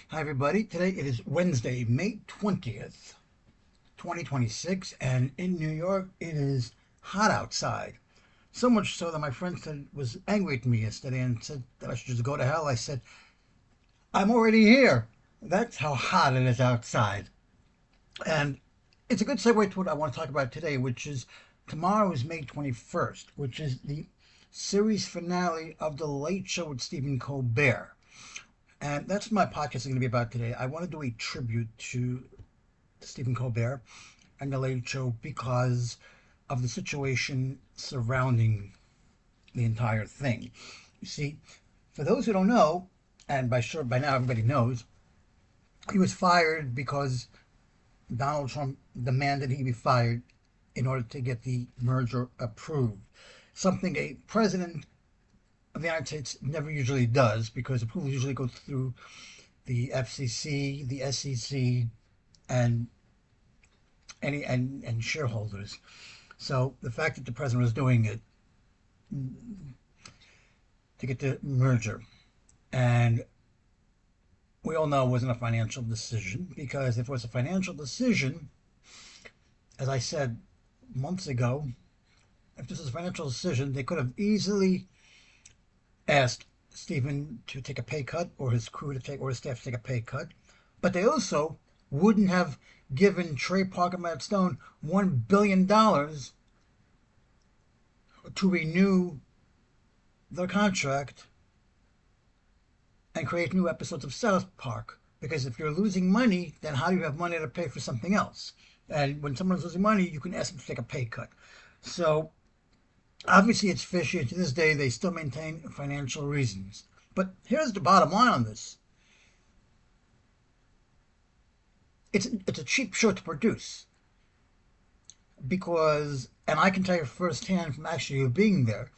Hi, everybody. Today it is Wednesday, May 20th, 2026, and in New York it is hot outside. So much so that my friend was angry at me yesterday and said that I should just go to hell. I said, I'm already here. That's how hot it is outside. And it's a good segue to what I want to talk about today, which is tomorrow is May 21st, which is the series finale of The Late Show with Stephen Colbert. And that's what my podcast is going to be about today. I want to do a tribute to Stephen Colbert and The Late Show because of the situation surrounding the entire thing. You see, for those who don't know, and by now everybody knows, he was fired because Donald Trump demanded he be fired in order to get the merger approved. Something a president of the United States never usually does because approval usually goes through the FCC, the SEC, and and shareholders. So the fact that the president was doing it to get the merger, and we all know it wasn't a financial decision because if it was a financial decision, as I said months ago, if this was a financial decision, they could have easily asked Stephen to take a pay cut or his crew to take or his staff to take a pay cut, but they also wouldn't have given Trey Parker Matt Stone $1 billion to renew their contract and create new episodes of South Park. Because if you're losing money, then how do you have money to pay for something else? And when someone's losing money, you can ask them to take a pay cut. So obviously it's fishy, and to this day they still maintain financial reasons. But here's the bottom line on this. It's a cheap show to produce because, and I can tell you firsthand from actually being there,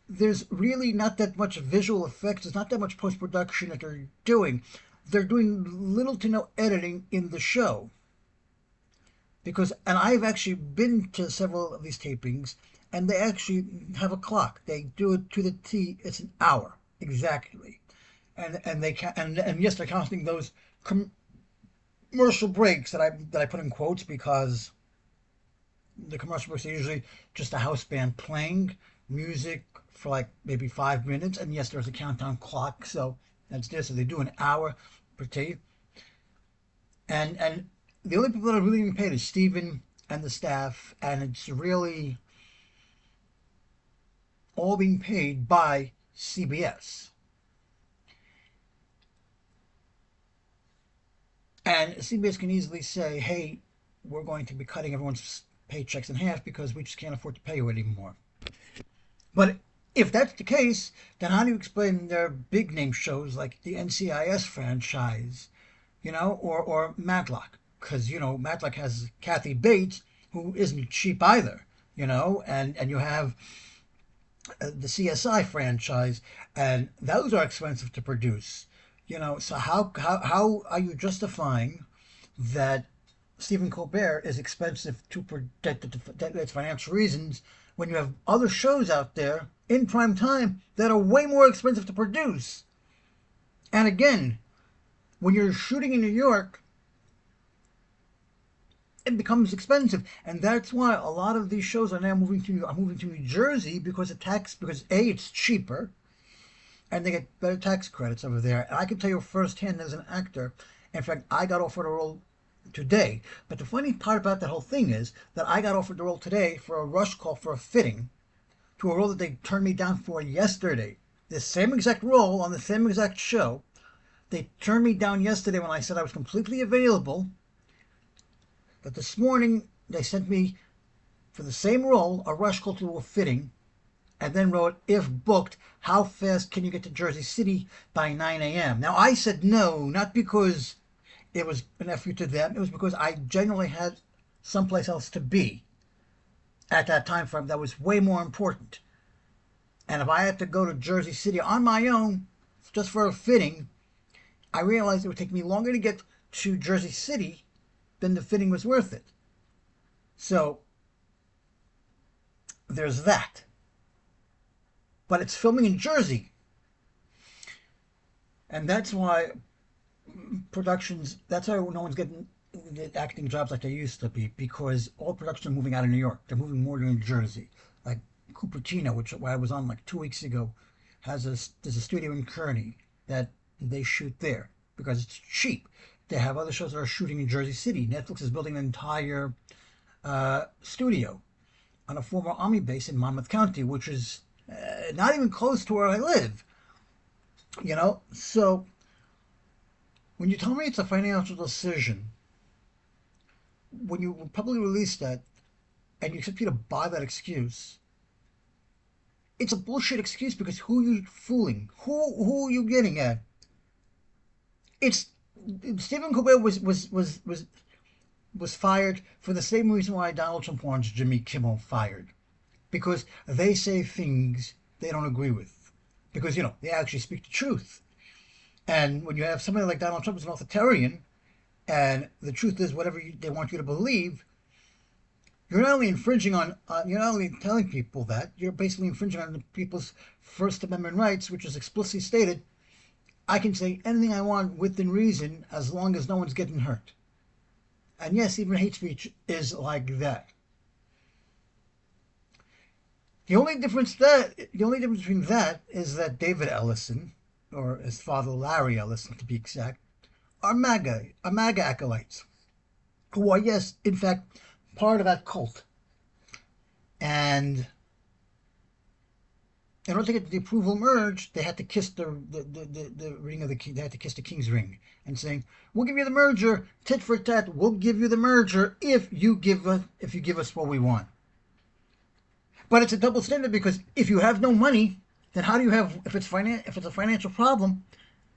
there's really not that much visual effects. There's not that much post production that they're doing. They're doing little to no editing in the show because, and I've actually been to several of these tapings, and they actually have a clock. They do it to the T. It's an hour exactly, and they can and yes, they're counting those commercial breaks that I put in quotes because the commercial breaks are usually just a house band playing music for like maybe 5 minutes, and yes, there's a countdown clock, so that's there. So they do an hour per tape, and the only people that are really being paid is Steven and the staff, and it's really all being paid by CBS. And CBS can easily say, hey, we're going to be cutting everyone's paychecks in half because we just can't afford to pay you anymore. But if that's the case, then how do you explain their big name shows like the NCIS franchise, or Matlock? Because, Matlock has Kathy Bates, who isn't cheap either, and you have the CSI franchise, and those are expensive to produce. So how are you justifying that Stephen Colbert is expensive to protect its financial reasons when you have other shows out there in prime time that are way more expensive to produce? And again, when you're shooting in New York, it becomes expensive, and that's why a lot of these shows are now moving to New Jersey because because A, it's cheaper, and they get better tax credits over there. And I can tell you firsthand as an actor, in fact, I got offered a role today. But the funny part about that whole thing is that I got offered the role today for a rush call for a fitting to a role that they turned me down for yesterday. The same exact role on the same exact show. They turned me down yesterday when I said I was completely available. But this morning, they sent me for the same role, a rush call to a fitting, and then wrote, if booked, how fast can you get to Jersey City by 9 a.m.? Now, I said no, not because it was an FU to them. It was because I genuinely had someplace else to be at that time frame that was way more important. And if I had to go to Jersey City on my own, just for a fitting, I realized it would take me longer to get to Jersey City than the fitting was worth it. So there's that. But it's filming in Jersey. And that's why productions. That's why no one's getting acting jobs like they used to be, because all productions are moving out of New York. They're moving more to New Jersey. Like Cupertino, which I was on like 2 weeks ago, there's a studio in Kearney that they shoot there because it's cheap. They have other shows that are shooting in Jersey City. Netflix is building an entire studio on a former Army base in Monmouth County, which is not even close to where I live. So when you tell me it's a financial decision, when you publicly release that and you expect me to buy that excuse, it's a bullshit excuse, because who are you fooling? Who are you getting at? It's Stephen Colbert was fired for the same reason why Donald Trump wants Jimmy Kimmel fired, because they say things they don't agree with, because they actually speak the truth. And when you have somebody like Donald Trump who's an authoritarian, and the truth is whatever they want you to believe, you're not only infringing on, you're not only telling people that, you're basically infringing on the people's First Amendment rights, which is explicitly stated, I can say anything I want within reason as long as no one's getting hurt. And yes, even hate speech is like that. The only difference between that is that David Ellison, or his father Larry Ellison to be exact, are MAGA acolytes, who are, yes, in fact, part of that cult. And in order to get the approval merged, they had to kiss the ring of the king. They had to kiss the king's ring, and saying, "We'll give you the merger, tit for tat. We'll give you the merger if you give us what we want." But it's a double standard, because if you have no money, then how do you have? If it's a financial problem,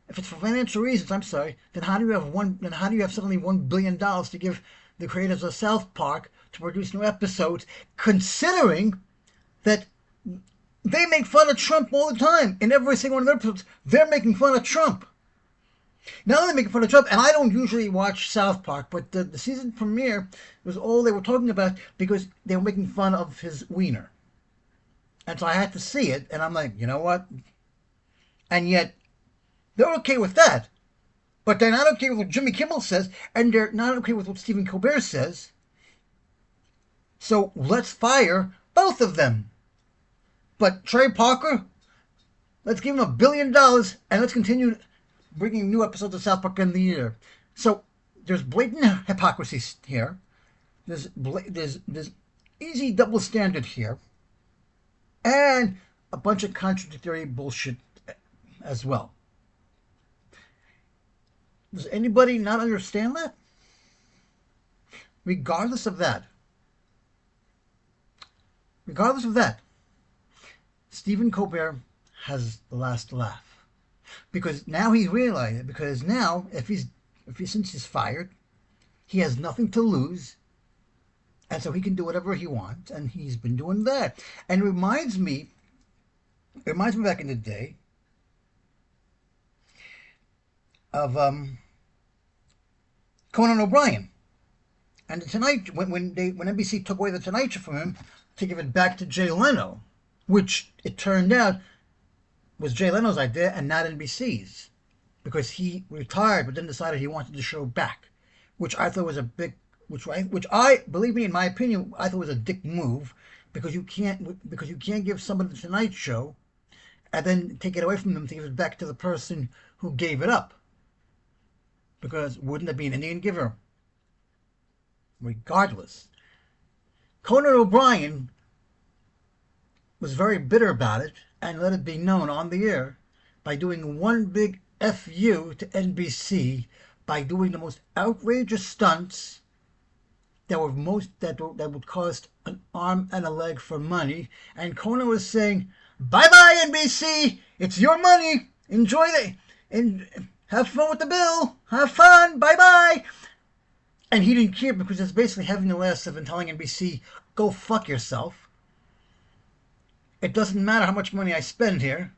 if it's for financial reasons, I'm sorry. Then how do you have suddenly $1 billion to give the creators of South Park to produce new episodes, considering that they make fun of Trump all the time? In every single one of their episodes, they're making fun of Trump. Now they're making fun of Trump, and I don't usually watch South Park, but the season premiere was all they were talking about, because they were making fun of his wiener. And so I had to see it, and I'm like, you know what? And yet, they're okay with that. But they're not okay with what Jimmy Kimmel says, and they're not okay with what Steven Colbert says. So let's fire both of them. But Trey Parker, let's give him $1 billion, and let's continue bringing new episodes of South Park in the year. So there's blatant hypocrisy here. There's easy double standard here. And a bunch of contradictory bullshit as well. Does anybody not understand that? Regardless of that, Stephen Colbert has the last laugh, because now he's realized it. Because now, since he's fired, he has nothing to lose, and so he can do whatever he wants, and he's been doing that. And it reminds me back in the day of Conan O'Brien, and the Tonight, when NBC took away the Tonight Show from him to give it back to Jay Leno, which it turned out was Jay Leno's idea and not NBC's, because he retired but then decided he wanted the show back, which I thought was a big, which I believe me, in my opinion, I thought was a dick move, because you can't give somebody the Tonight Show and then take it away from them to give it back to the person who gave it up, because wouldn't that be an Indian giver? Regardless, Conan O'Brien was very bitter about it and let it be known on the air by doing one big FU to NBC, by doing the most outrageous stunts that would cost an arm and a leg for money. And Conan was saying, "Bye-bye, NBC. It's your money. Enjoy it. And have fun with the bill. Have fun. Bye-bye." And he didn't care, because it's basically having the last of and telling NBC, "Go fuck yourself. It doesn't matter how much money I spend here,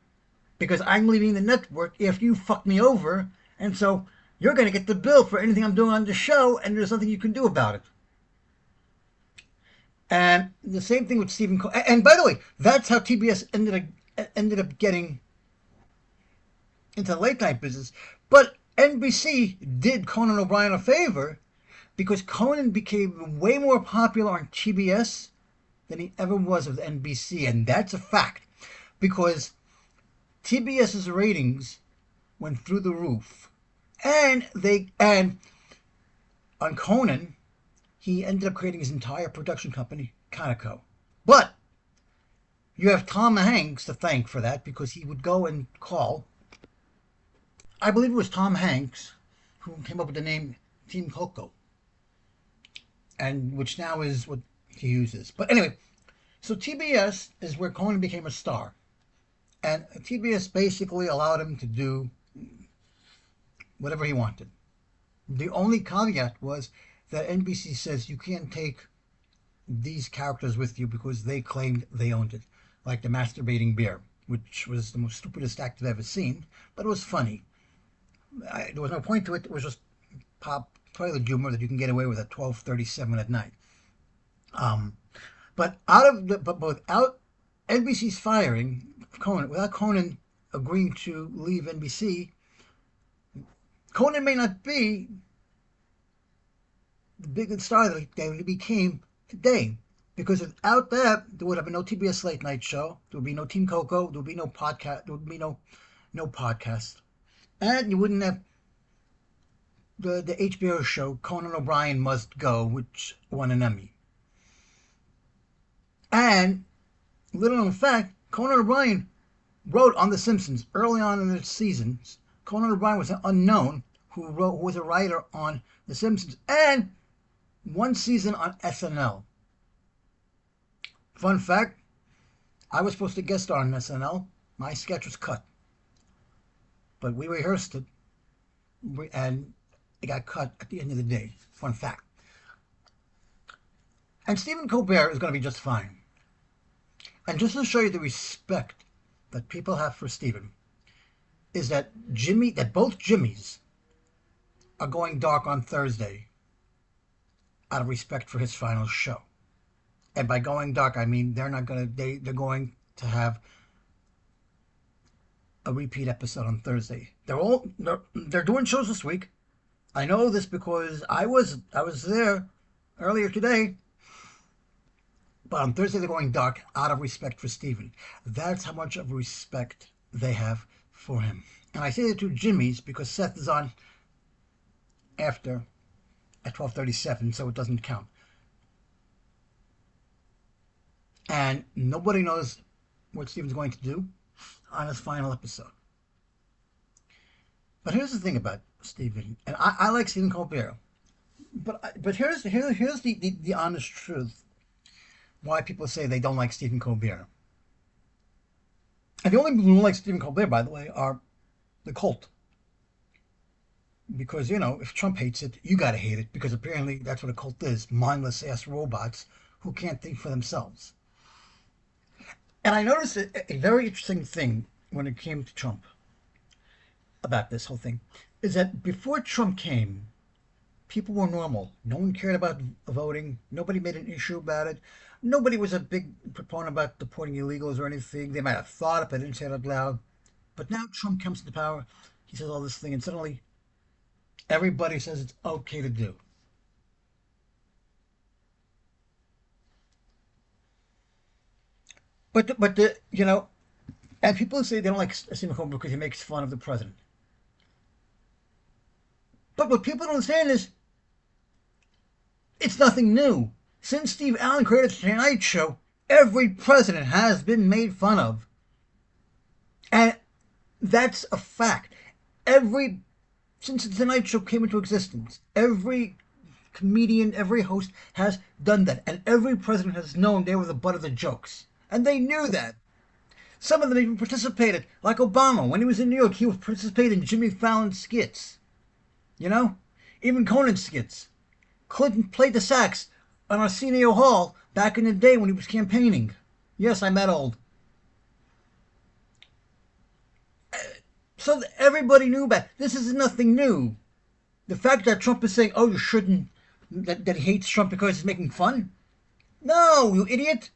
because I'm leaving the network after you fuck me over, and so you're going to get the bill for anything I'm doing on the show, and there's nothing you can do about it." And the same thing with Stephen Colbert. And by the way, that's how TBS ended up getting into the late night business. But NBC did Conan O'Brien a favor because Conan became way more popular on TBS than he ever was with NBC, and that's a fact because TBS's ratings went through the roof, and on Conan he ended up creating his entire production company, Conoco. But you have Tom Hanks to thank for that because he would go and call. I believe it was Tom Hanks who came up with the name Team Coco, and which now is what he uses. But anyway, so TBS is where Conan became a star, and TBS basically allowed him to do whatever he wanted. The only caveat was that NBC says you can't take these characters with you because they claimed they owned it, like the masturbating bear, which was the most stupidest act I've ever seen, but it was funny. There was no point to it. It was just pop toilet humor that you can get away with at 12:37 at night. But without NBC's firing Conan, without Conan agreeing to leave NBC, Conan may not be the big star that he became today. Because without that, there would have been no TBS late night show. There would be no Team Coco. There would be no podcast. There would be no podcast, and you wouldn't have the HBO show Conan O'Brien Must Go, which won an Emmy. And little known fact, Conan O'Brien wrote on The Simpsons early on in the seasons. Conan O'Brien was an unknown who was a writer on The Simpsons and one season on SNL. Fun fact, I was supposed to guest star on SNL. My sketch was cut. But we rehearsed it, and it got cut at the end of the day. Fun fact. And Steven Colbert is going to be just fine. And just to show you the respect that people have for Steven, is that both Jimmys are going dark on Thursday out of respect for his final show. And by going dark, I mean they're going to have a repeat episode on Thursday. They're doing shows this week. I know this because I was there earlier today. But on Thursday they're going dark out of respect for Steven. That's how much of respect they have for him. And I say the two Jimmys because Seth is on after at 12:37, so it doesn't count. And nobody knows what Steven's going to do on his final episode. But here's the thing about Steven, and I like Steven Colbert, but here's the honest truth. Why people say they don't like Steven Colbert. And the only people who like Steven Colbert, by the way, are the cult. Because, if Trump hates it, you gotta hate it, because apparently that's what a cult is. Mindless ass robots who can't think for themselves. And I noticed a very interesting thing when it came to Trump about this whole thing, is that before Trump came, people were normal. No one cared about voting. Nobody made an issue about it. Nobody was a big proponent about deporting illegals or anything. They might have thought it, but didn't say it out loud. But now Trump comes to power, he says all this thing, and suddenly everybody says it's okay to do. And people say they don't like Stephen Colbert because he makes fun of the president. But what people don't understand is it's nothing new. Since Steve Allen created the Tonight Show, every president has been made fun of. And that's a fact. Since the Tonight Show came into existence, every comedian, every host has done that. And every president has known they were the butt of the jokes. And they knew that. Some of them even participated. Like Obama, when he was in New York, he would participate in Jimmy Fallon's skits. Even Conan's skits. Clinton played the sax on Arsenio Hall back in the day when he was campaigning. Yes, I'm that old. So everybody knew about it. This is nothing new. The fact that Trump is saying, you shouldn't, that he hates Trump because he's making fun. No, you idiot.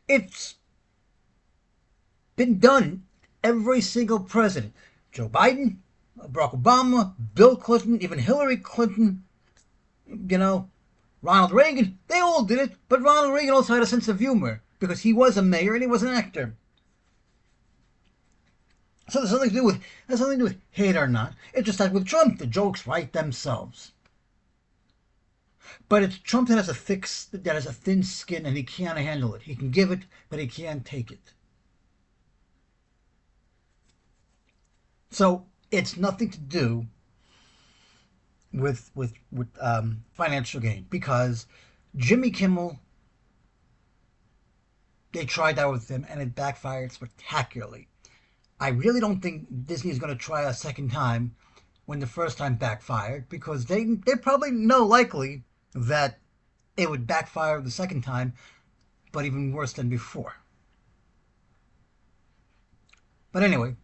It's been done. Every single president. Joe Biden, Barack Obama, Bill Clinton, even Hillary Clinton, you know, Ronald Reagan, they all did it, but Ronald Reagan also had a sense of humor because he was a mayor and he was an actor. So there's nothing to do with hate or not. It's just like with Trump, the jokes write themselves. But it's Trump that has a thin skin and he can't handle it. He can give it, but he can't take it. So it's nothing to do with financial gain because Jimmy Kimmel, they tried that with him and it backfired spectacularly. I really don't think Disney is going to try a second time when the first time backfired because they probably know likely that it would backfire the second time, but even worse than before. But anyway,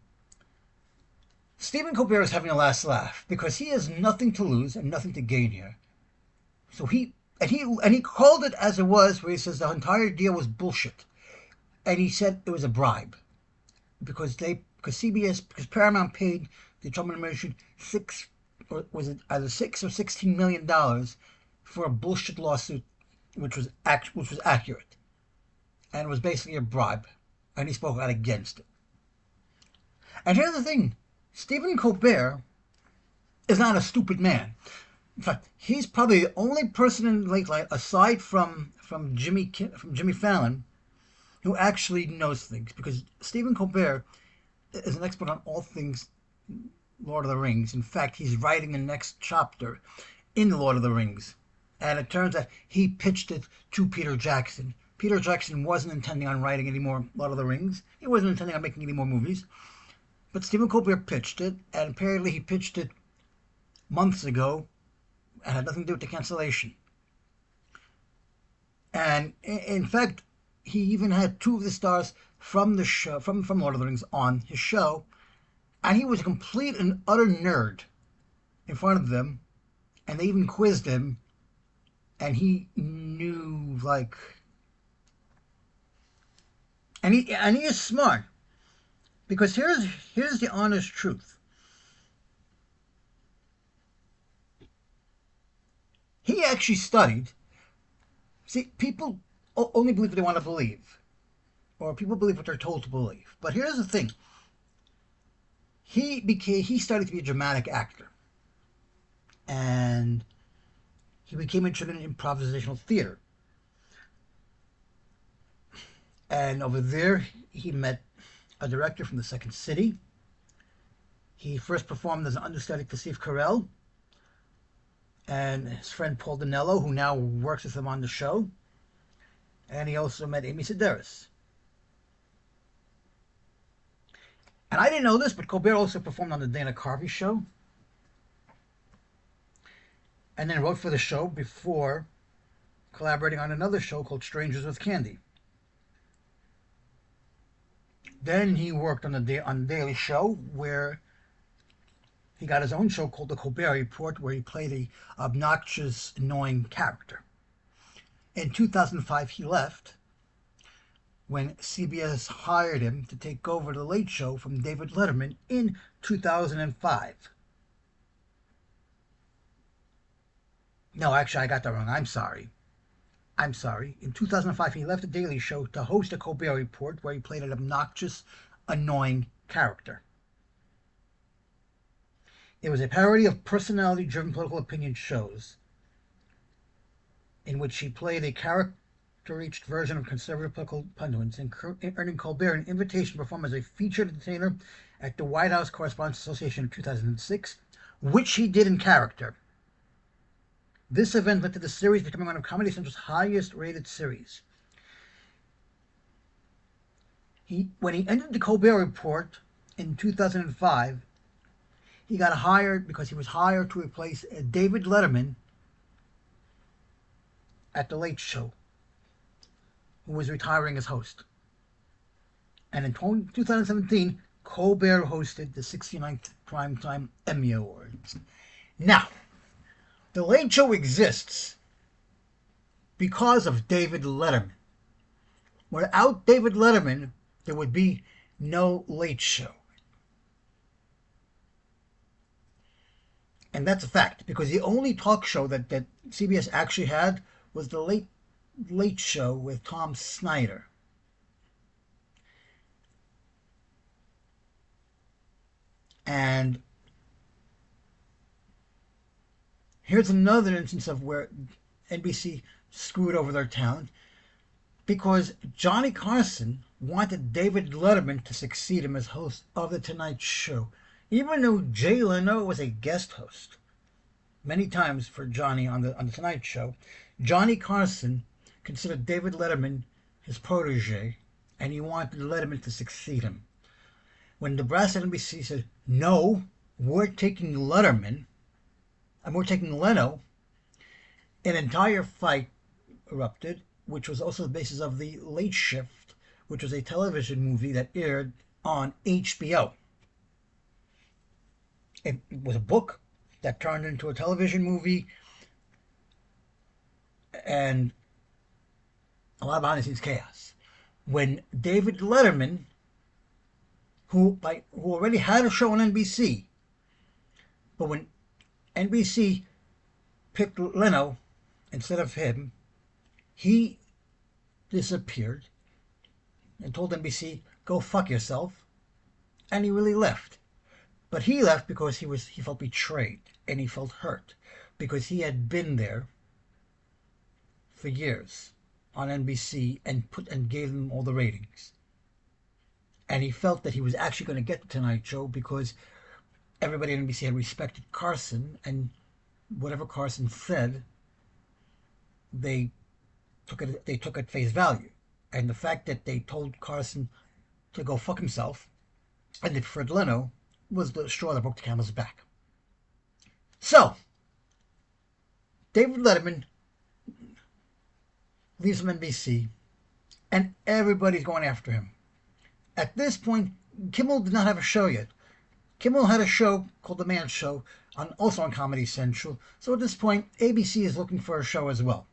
Stephen Colbert is having a last laugh because he has nothing to lose and nothing to gain here. So he called it as it was, where he says the entire deal was bullshit, and he said it was a bribe because Paramount paid the Trump administration either $6 or $16 million for a bullshit lawsuit, which was accurate, and it was basically a bribe, and he spoke out against it. And here's the thing: Stephen Colbert is not a stupid man. In fact, he's probably the only person in late night, aside from Jimmy Fallon, who actually knows things. Because Stephen Colbert is an expert on all things Lord of the Rings. In fact, he's writing the next chapter in the Lord of the Rings, and it turns out he pitched it to Peter Jackson. Peter Jackson wasn't intending on writing any more Lord of the Rings. He wasn't intending on making any more movies. But Stephen Colbert pitched it, and apparently he pitched it months ago and had nothing to do with the cancellation. And in fact, he even had two of the stars from the show, from Lord of the Rings, on his show, and he was a complete and utter nerd in front of them, and they even quizzed him, and he knew and he is smart. Because here's the honest truth. He actually studied. See, people only believe what they want to believe, or people believe what they're told to believe. But here's the thing: he studied to be a dramatic actor, and he became interested in improvisational theater. And over there, he met a director from the Second City. He first performed as an understudy to Steve Carell and his friend Paul Dinello, who now works with him on the show. And he also met Amy Sedaris. And I didn't know this, but Colbert also performed on the Dana Carvey show. And then wrote for the show before collaborating on another show called Strangers with Candy. Then he worked on the Daily Show, where he got his own show called The Colbert Report, where he played a obnoxious, annoying character. In 2005, he left when CBS hired him to take over The Late Show from David Letterman in 2005. No, actually, I got that wrong. I'm sorry. In 2005, he left The Daily Show to host a Colbert Report, where he played an obnoxious, annoying character. It was a parody of personality-driven political opinion shows, in which he played a character-reached version of conservative political pundits, earning Colbert an invitation to perform as a featured entertainer at the White House Correspondents Association in 2006, which he did in character. This event led to the series becoming one of Comedy Central's highest-rated series. When he entered the Colbert Report in 2005, he got hired because he was hired to replace David Letterman at The Late Show, who was retiring as host. And in 2017, Colbert hosted the 69th Primetime Emmy Awards. Now, The Late Show exists because of David Letterman. Without David Letterman, there would be no Late Show. And that's a fact, because the only talk show that CBS actually had was the Late Show with Tom Snyder. And here's another instance of where NBC screwed over their talent, because Johnny Carson wanted David Letterman to succeed him as host of The Tonight Show, even though Jay Leno was a guest host many times for Johnny on the Tonight Show. Johnny Carson considered David Letterman his protege, and he wanted Letterman to succeed him. When the brass at NBC said, "No, we're taking Letterman, and we're taking Leno," an entire fight erupted, which was also the basis of The Late Shift, which was a television movie that aired on HBO. It was a book that turned into a television movie, and a lot of behind-the-scenes chaos. When David Letterman, who already had a show on NBC, but when NBC picked Leno instead of him, he disappeared and told NBC, "Go fuck yourself," and he really left. But he left because he felt betrayed and he felt hurt, because he had been there for years on NBC and gave them all the ratings. And he felt that he was actually going to get the Tonight Show because everybody at NBC had respected Carson, and whatever Carson said, they took at face value. And the fact that they told Carson to go fuck himself and that Fred Leno was the straw that broke the camel's back. So, David Letterman leaves from NBC, and everybody's going after him. At this point, Kimmel did not have a show yet. Kimmel had a show called The Man Show, also on Comedy Central. So at this point, ABC is looking for a show as well.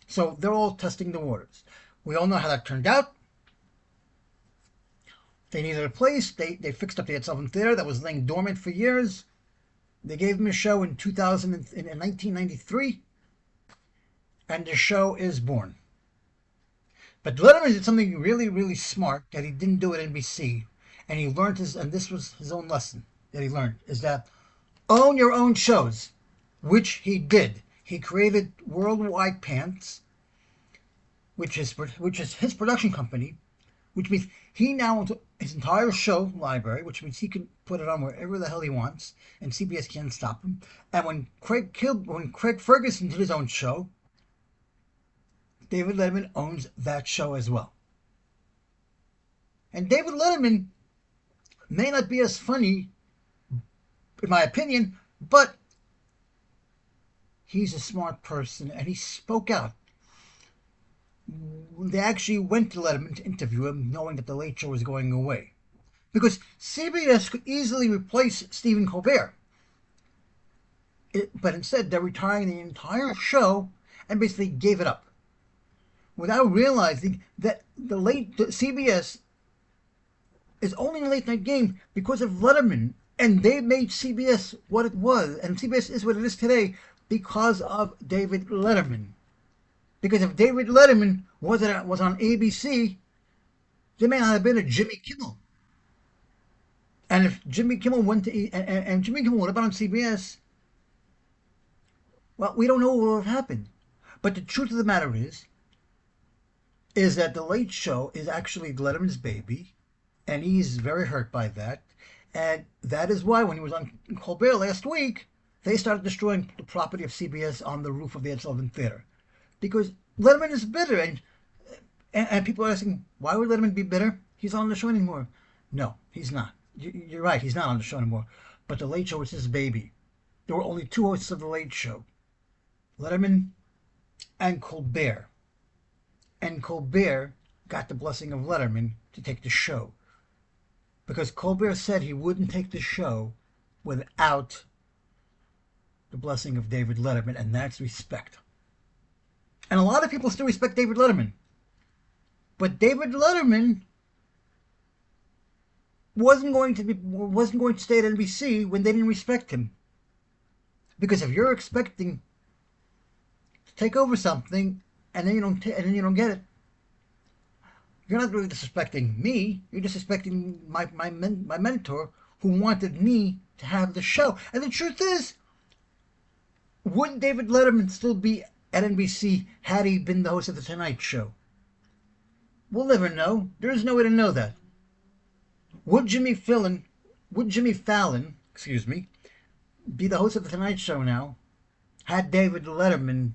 So they're all testing the waters. We all know how that turned out. They needed a place. They fixed up the Outspoken Theater that was laying dormant for years. They gave him a show in 1993, and the show is born. But Letterman did something really, really smart that he didn't do at NBC, and he learned and this was his own lesson that he learned, is that own your own shows, which he did. He created Worldwide Pants, which is his production company, which means he now owns his entire show library, which means he can put it on wherever the hell he wants, and CBS can't stop him. And when Craig Ferguson did his own show, David Letterman owns that show as well. And David Letterman may not be as funny, in my opinion, but he's a smart person, and he spoke out. They actually went to Letterman to interview him, knowing that The Late Show was going away. Because CBS could easily replace Steven Colbert. But instead, they're retiring the entire show and basically gave it up, without realizing that the CBS is only in the late night game because of Letterman, and they made CBS what it was, and CBS is what it is today because of David Letterman. Because if David Letterman was on ABC, there may not have been a Jimmy Kimmel. And if Jimmy Kimmel went to and Jimmy Kimmel would have been on CBS, well, we don't know what would have happened. But the truth of the matter is that The Late Show is actually Letterman's baby, and he's very hurt by that. And that is why when he was on Colbert last week, they started destroying the property of CBS on the roof of the Outspoken Theater. Because Letterman is bitter, and people are asking, why would Letterman be bitter? He's not on the show anymore. No, he's not. You're right, he's not on the show anymore. But The Late Show is his baby. There were only two hosts of The Late Show, Letterman and Colbert. And Colbert got the blessing of Letterman to take the show, because Colbert said he wouldn't take the show without the blessing of David Letterman, and that's respect. And a lot of people still respect David Letterman. But David Letterman wasn't going to stay at NBC when they didn't respect him. Because if you're expecting to take over something and then you don't get it, you're not really disrespecting me. You're disrespecting my mentor who wanted me to have the show. And the truth is, would David Letterman still be at NBC had he been the host of the Tonight Show? We'll never know. There is no way to know that. Would Jimmy Fallon, excuse me, be the host of the Tonight Show now had David Letterman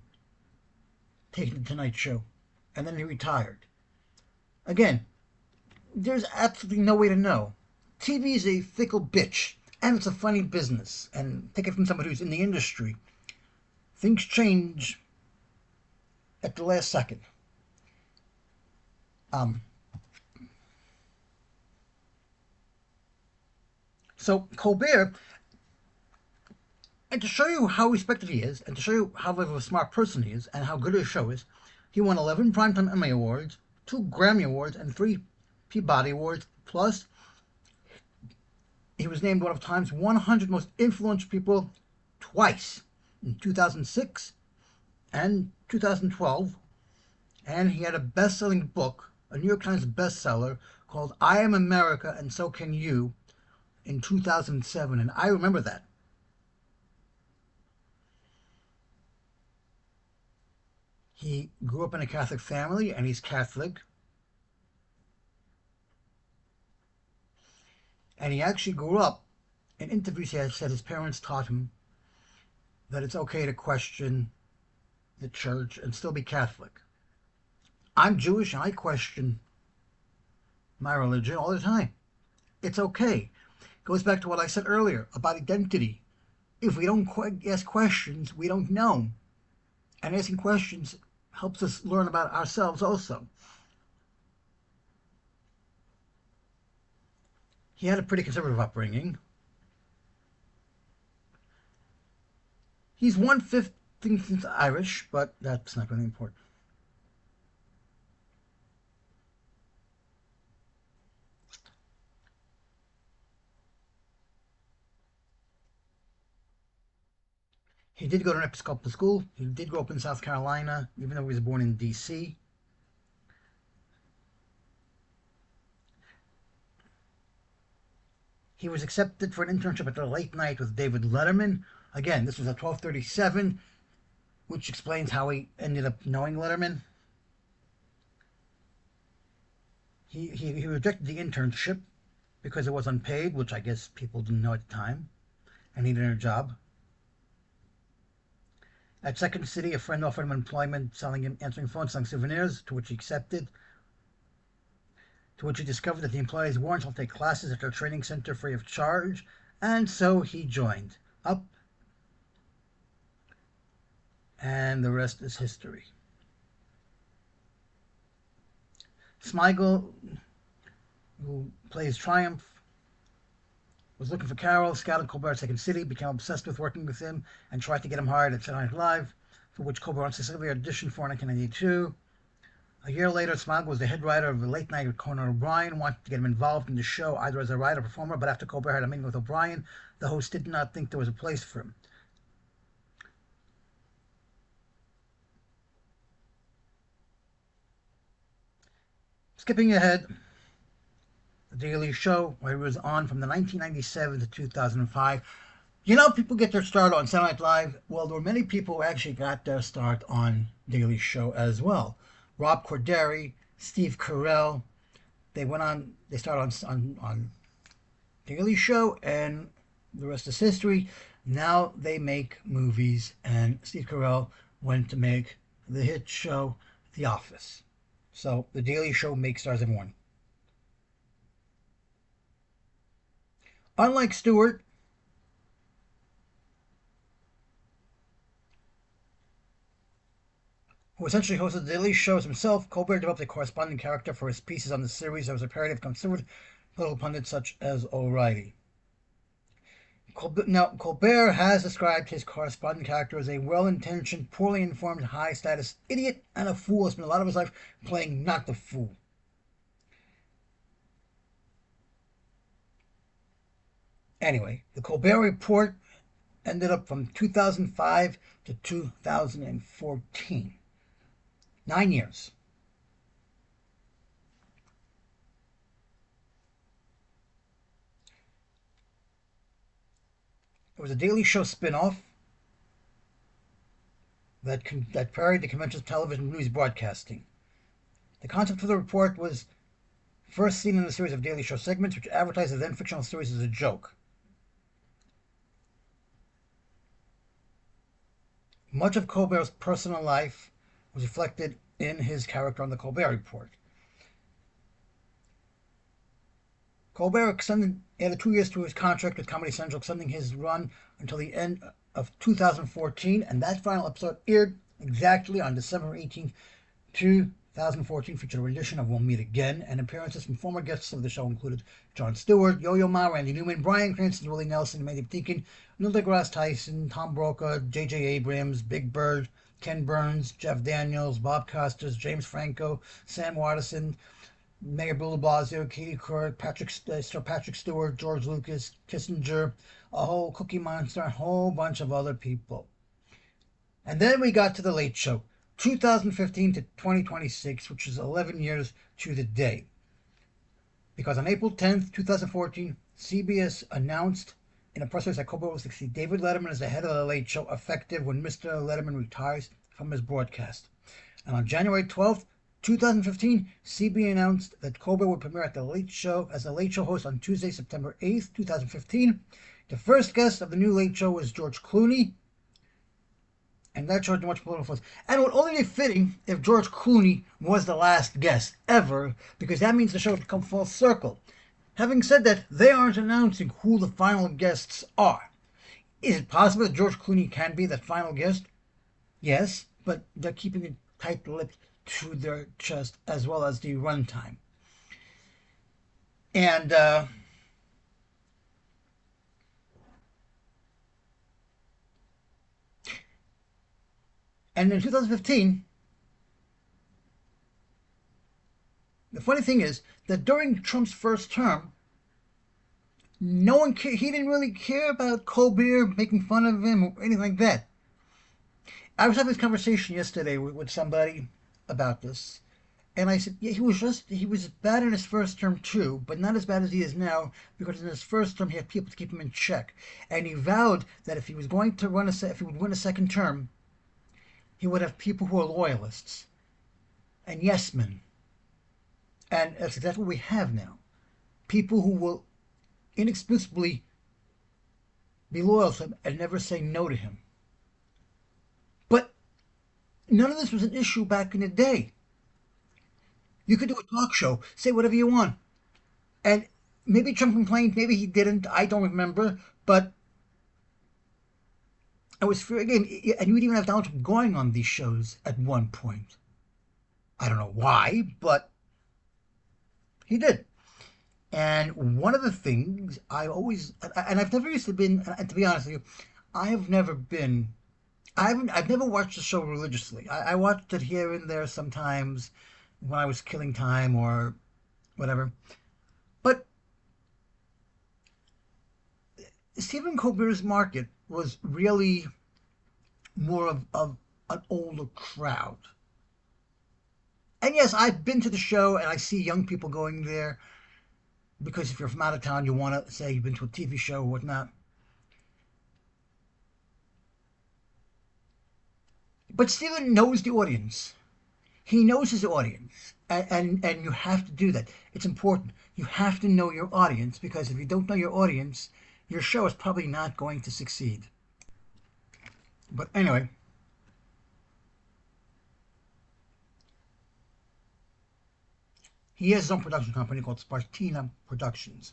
taken the Tonight Show and then he retired? Again, there's absolutely no way to know. TV is a fickle bitch, and it's a funny business. And take it from somebody who's in the industry. Things change at the last second. So Colbert, and to show you how respected he is, and to show you how of a smart person he is, and how good his show is, he won 11 Primetime Emmy Awards, 2 Grammy Awards, and 3 Peabody Awards. Plus, he was named one of Time's 100 most influential people twice, in 2006 and 2012. And he had a best-selling book, a New York Times bestseller, called I Am America and So Can You, in 2007. And I remember that. He grew up in a Catholic family, and he's Catholic. And he actually grew up, in interviews he has said his parents taught him that it's okay to question the church and still be Catholic. I'm Jewish and I question my religion all the time. It's okay. It goes back to what I said earlier about identity. If we don't ask questions, we don't know. And asking questions helps us learn about ourselves also. He had a pretty conservative upbringing. He's 1/15 Irish, but that's not really important. He did go to an Episcopal school. He did grow up in South Carolina, even though he was born in D.C. He was accepted for an internship at the Late Night with David Letterman. Again, this was at 12:37, which explains how he ended up knowing Letterman. He rejected the internship because it was unpaid, which I guess people didn't know at the time, and he needed a job. At Second City, a friend offered him employment answering phones, selling souvenirs, to which he accepted. To which he discovered that the employees weren't able to take classes at their training center free of charge, and so he joined up. And the rest is history. Smigel, who plays Triumph, was looking for Carol, scouted Colbert at Second City, became obsessed with working with him, and tried to get him hired at Saturday Night Live, for which Colbert unsuccessfully auditioned for in 1992. A year later, Smigel was the head writer of the Late Night with Conan O'Brien, wanted to get him involved in the show either as a writer or performer, but after Colbert had a meeting with O'Brien, the host did not think there was a place for him. Skipping ahead, The Daily Show, where he was on from the 1997 to 2005. You know, people get their start on Saturday Night Live. Well, there were many people who actually got their start on Daily Show as well. Rob Corddry, Steve Carell. They started on Daily Show, and the rest is history. Now they make movies, and Steve Carell went to make the hit show The Office. So The Daily Show makes stars everyone. Unlike Stewart, who essentially hosted The Daily Show himself, Colbert developed a corresponding character for his pieces on the series that was a parody of conservative political pundits such as O'Reilly. Colbert has described his corresponding character as a well-intentioned, poorly informed, high-status idiot and a fool who spent a lot of his life playing not the fool. Anyway, the Colbert Report ended up from 2005 to 2014. 9 years. It was a Daily Show spin-off that parodied the conventional television news broadcasting. The concept for the report was first seen in a series of Daily Show segments which advertised the then fictional series as a joke. Much of Colbert's personal life was reflected in his character on the Colbert Report. Colbert added 2 years to his contract with Comedy Central, extending his run until the end of 2014, and that final episode aired exactly on December 18th, 2014, featured a rendition of We'll Meet Again, and appearances from former guests of the show included Jon Stewart, Yo-Yo Ma, Randy Newman, Bryan Cranston, Willie Nelson, Mandy Patinkin, Neil deGrasse Tyson, Tom Brokaw, J.J. Abrams, Big Bird, Ken Burns, Jeff Daniels, Bob Costas, James Franco, Sam Waterston, Mayor Bill de Blasio, Katie Couric, Sir Patrick Stewart, George Lucas, Kissinger, a whole Cookie Monster, a whole bunch of other people. And then we got to The Late Show, 2015 to 2026, which is 11 years to the day. Because on April 10th, 2014, CBS announced in a press release that Colbert will succeed David Letterman as the head of The Late Show, effective when Mr. Letterman retires from his broadcast. And on January 12th, 2015, CBS announced that Colbert would premiere at The Late Show as the Late Show host on Tuesday, September 8th, 2015. The first guest of the new Late Show was George Clooney, and that showed much political force. And it would only be fitting if George Clooney was the last guest ever, because that means the show would come full circle. Having said that, they aren't announcing who the final guests are. Is it possible that George Clooney can be that final guest? Yes, but they're keeping it tight-lipped to their chest as well as the runtime. And in 2015, the funny thing is that during Trump's first term, no one cared. He didn't really care about Colbert making fun of him or anything like that. I was having this conversation yesterday with somebody about this, and I said, yeah, he was bad in his first term too, but not as bad as he is now, because in his first term he had people to keep him in check, and he vowed that if he was going to if he would win a second term, he would have people who are loyalists and yes men, and that's exactly what we have now. People who will inexplicably be loyal to him and never say no to him. But none of this was an issue back in the day. You could do a talk show, say whatever you want. And maybe Trump complained, maybe he didn't, I don't remember, but it was fair game. And you would even have Donald Trump going on these shows at one point. I don't know why, but he did. And one of the things I always, and I've never used to been, and to be honest with you, I've never watched the show religiously. I watched it here and there sometimes when I was killing time or whatever. But Stephen Colbert's market was really more of an older crowd. And yes, I've been to the show and I see young people going there because if you're from out of town, you want to say you've been to a TV show or whatnot. But Stephen knows the audience. He knows his audience. And you have to do that. It's important. You have to know your audience, because if you don't know your audience, your show is probably not going to succeed. But anyway, he has his own production company called Spartina Productions.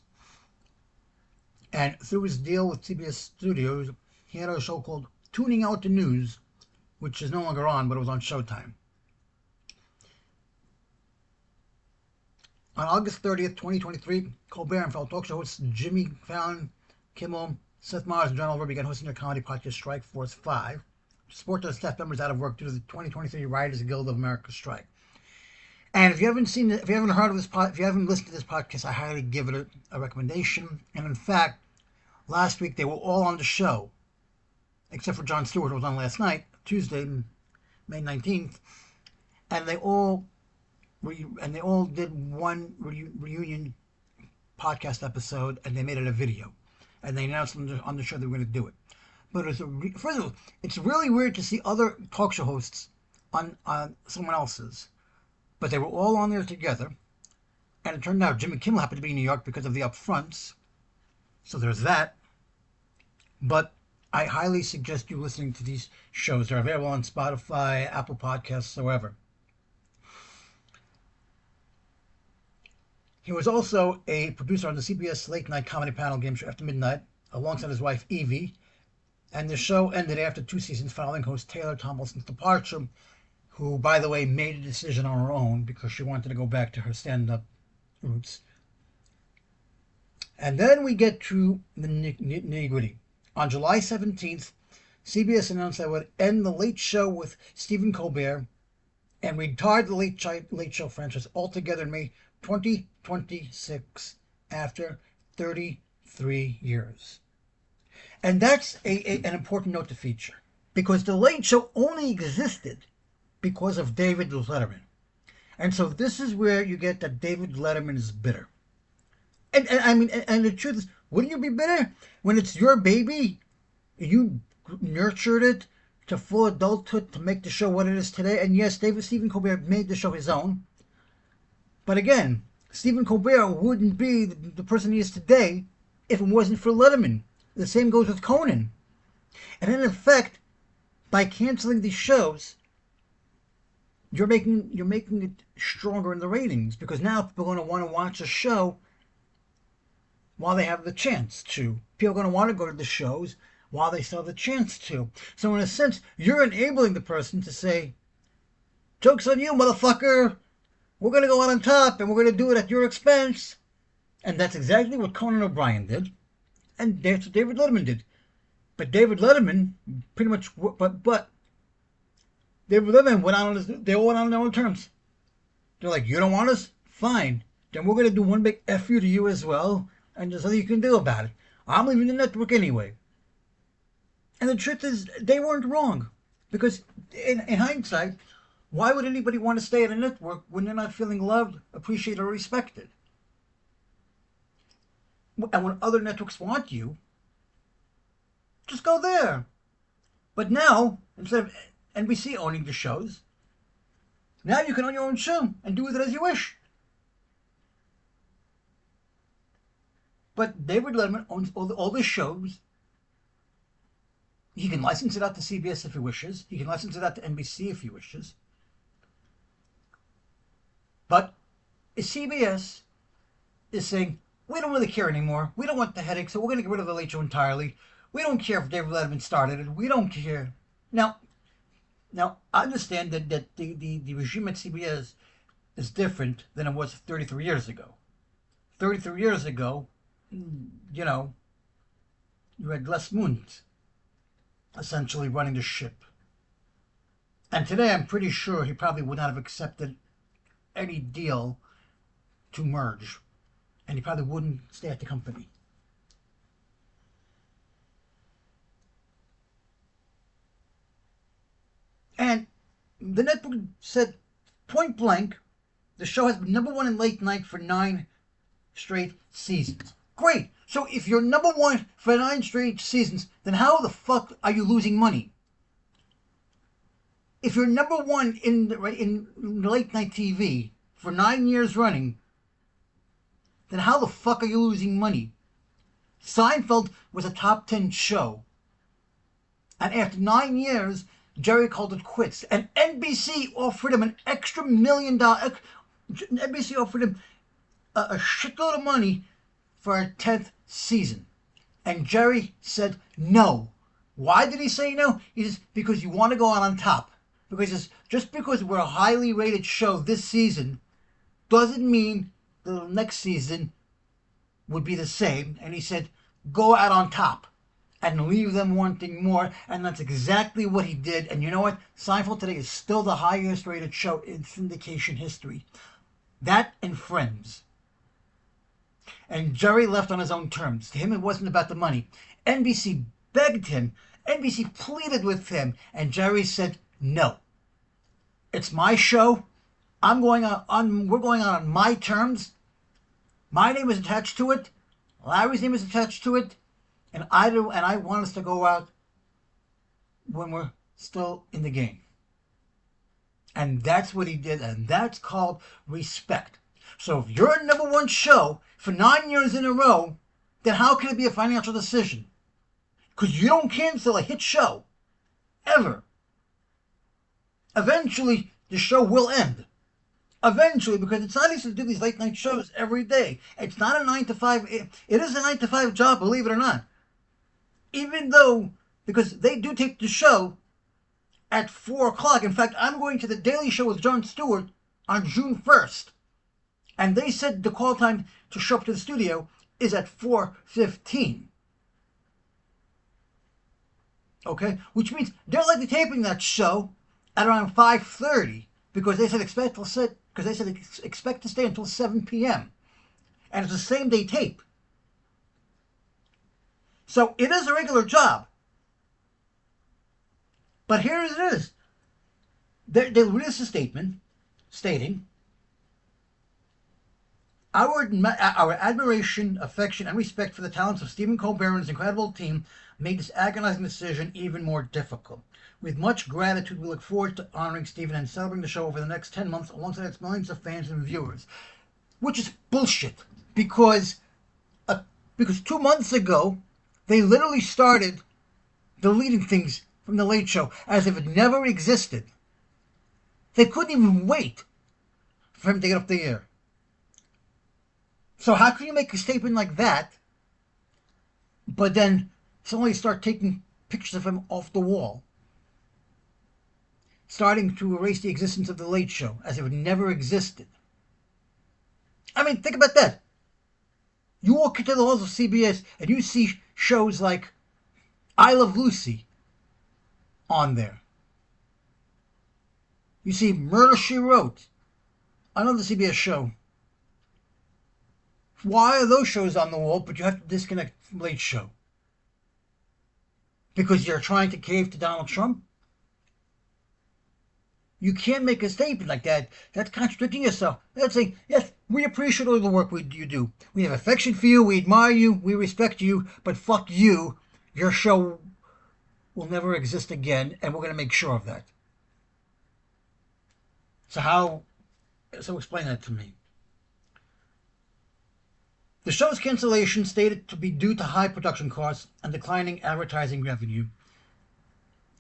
And through his deal with CBS Studios, he had a show called Tuning Out the News, which is no longer on, but it was on Showtime. On August 30th, 2023, Colbert and fellow talk show hosts Jimmy Fallon, Kimmel, Seth Meyers, and John Oliver began hosting their comedy podcast Strike Force 5 to support their staff members out of work due to the 2023 Writers Guild of America strike. And if you haven't heard of this if you haven't listened to this podcast, I highly give it a recommendation. And in fact, last week they were all on the show. except for Jon Stewart, who was on last night, Tuesday, May 19th, and they all did one reunion podcast episode, and they made it a video, and they announced on the show they were going to do it. But first of all, it's really weird to see other talk show hosts on someone else's, but they were all on there together, and it turned out Jimmy Kimmel happened to be in New York because of the upfronts, so there's that. But I highly suggest you listening to these shows. They're available on Spotify, Apple Podcasts, however. He was also a producer on the CBS late night comedy panel game show After Midnight, alongside his wife Evie, and the show ended after 2 seasons following host Taylor Tomlinson's departure, who, by the way, made a decision on her own because she wanted to go back to her stand-up roots. And then we get to the nitty-gritty. On July 17th, CBS announced that it would end the Late Show with Steven Colbert and retire the Late Show franchise altogether in May 2026 after 33 years. And that's an important note to feature, because the Late Show only existed because of David Letterman. And so this is where you get that David Letterman is bitter. And I mean, and the truth is, wouldn't you be bitter when it's your baby? You nurtured it to full adulthood to make the show what it is today. And yes, Stephen Colbert made the show his own. But again, Stephen Colbert wouldn't be the person he is today if it wasn't for Letterman. The same goes with Conan. And in effect, by canceling these shows, you're making it stronger in the ratings, because now people are going to want to watch a show while they have the chance to. People are going to want to go to the shows while they still have the chance to. So in a sense, you're enabling the person to say, joke's on you, motherfucker. We're going to go out on top, and we're going to do it at your expense. And that's exactly what Conan O'Brien did. And that's what David Letterman did. But David Letterman pretty much, but David Letterman went out on they all went out on their own terms. They're like, you don't want us? Fine. Then we're going to do one big F you to you as well, and there's nothing you can do about it. I'm leaving the network anyway. And the truth is, they weren't wrong. Because in hindsight, why would anybody want to stay at a network when they're not feeling loved, appreciated, or respected? And when other networks want you, just go there. But now, instead of NBC owning the shows, now you can own your own show and do with it as you wish. But David Letterman owns all the shows. He can license it out to CBS if he wishes. He can license it out to NBC if he wishes. But CBS is saying, we don't really care anymore. We don't want the headache, so we're going to get rid of the Late Show entirely. We don't care if David Letterman started it. We don't care. Now I understand that the regime at CBS is different than it was 33 years ago. 33 years ago, you had Les Moonves essentially running the ship. And today I'm pretty sure he probably would not have accepted any deal to merge. And he probably wouldn't stay at the company. And the network said point blank, the show has been #1 in late night for 9 straight seasons. Great. So if you're #1 for 9 straight seasons, then how the fuck are you losing money? If you're #1 in late night TV for 9 years running, then how the fuck are you losing money? Seinfeld was a top 10 show. And after 9 years, Jerry called it quits. And NBC offered him an extra $1 million. NBC offered him a shitload of money for a 10th season. And Jerry said no. Why did he say no? He says, because you want to go out on top. Because just because we're a highly rated show this season doesn't mean the next season would be the same. And he said, go out on top and leave them wanting more. And that's exactly what he did. And you know what? Seinfeld today is still the highest rated show in syndication history. That and Friends. And Jerry left on his own terms. To him, it wasn't about the money. NBC begged him NBC pleaded with him, and Jerry said, no. It's my show. We're going on my terms. My name is attached to it. Larry's name is attached to it. And I want us to go out when we're still in the game. And that's what he did, and that's called respect. So if you're a number one show for 9 years in a row, then how can it be a financial decision? Because you don't cancel a hit show. Ever. Eventually, the show will end. Eventually, because it's not easy to do these late night shows every day. It's not a 9 to 5. It is a 9 to 5 job, believe it or not. Even though, because they do tape the show at 4 o'clock. In fact, I'm going to the Daily Show with Jon Stewart on June 1st. And they said the call time to show up to the studio is at 4:15. Okay? Which means they're likely taping that show at around 5:30 because they said expect to stay until 7 p.m. And it's the same day tape. So it is a regular job. But here it is. They released a statement stating, our admiration, affection, and respect for the talents of Steven Colbert and his incredible team made this agonizing decision even more difficult. With much gratitude, we look forward to honoring Steven and celebrating the show over the next 10 months alongside its millions of fans and viewers. Which is bullshit. Because 2 months ago, they literally started deleting things from The Late Show as if it never existed. They couldn't even wait for him to get off the air. So how can you make a statement like that, but then suddenly start taking pictures of him off the wall? Starting to erase the existence of The Late Show as if it never existed. I mean, think about that. You walk into the halls of CBS and you see shows like I Love Lucy on there. You see Murder, She Wrote, another CBS show. Why are those shows on the wall, but you have to disconnect from Late Show? Because you're trying to cave to Donald Trump? You can't make a statement like that. That's contradicting yourself. That's saying, yes, we appreciate all the work you do. We have affection for you, we admire you, we respect you, but fuck you. Your show will never exist again, and we're going to make sure of that. So explain that to me. The show's cancellation, stated to be due to high production costs and declining advertising revenue,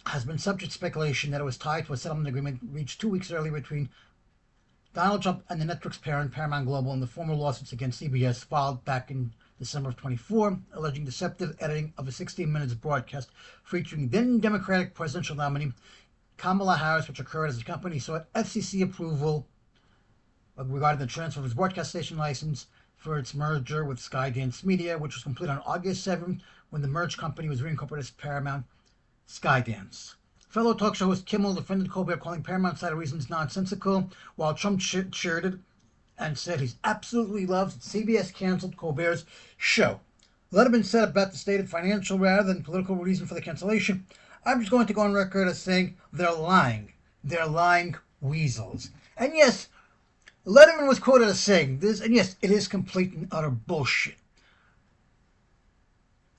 has been subject to speculation that it was tied to a settlement agreement reached 2 weeks earlier between Donald Trump and the network's parent, Paramount Global, in the former lawsuits against CBS filed back in December of 24, alleging deceptive editing of a 16 minutes broadcast featuring then Democratic presidential nominee Kamala Harris, which occurred as the company sought FCC approval regarding the transfer of its broadcast station license for its merger with Skydance Media, which was completed on August 7th when the merged company was reincorporated as Paramount Skydance. Fellow talk show host Kimmel defended Colbert, calling Paramount's side of reasons nonsensical, while Trump cheered it and said he absolutely loves that CBS canceled Colbert's show. Letterman said about the stated financial rather than political reason for the cancellation, I'm just going to go on record as saying they're lying. They're lying weasels. And yes, Letterman was quoted as saying this, and yes, it is complete and utter bullshit.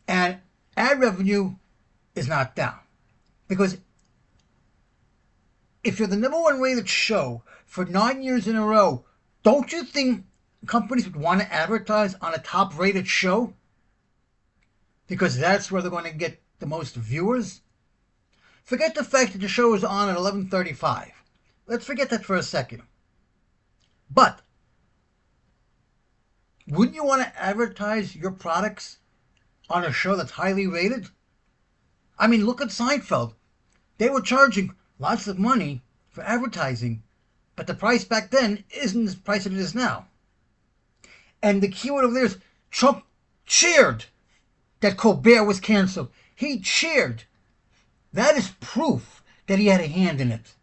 And ad revenue is not down. Because if you're the number one rated show for 9 years in a row, don't you think companies would want to advertise on a top rated show? Because that's where they're going to get the most viewers? Forget the fact that the show is on at 11:35. Let's forget that for a second. But wouldn't you want to advertise your products on a show that's highly rated? I mean, look at Seinfeld. They were charging lots of money for advertising, but the price back then isn't the price that it is now. And the keyword over there is Trump cheered that Colbert was canceled. He cheered. That is proof that he had a hand in it.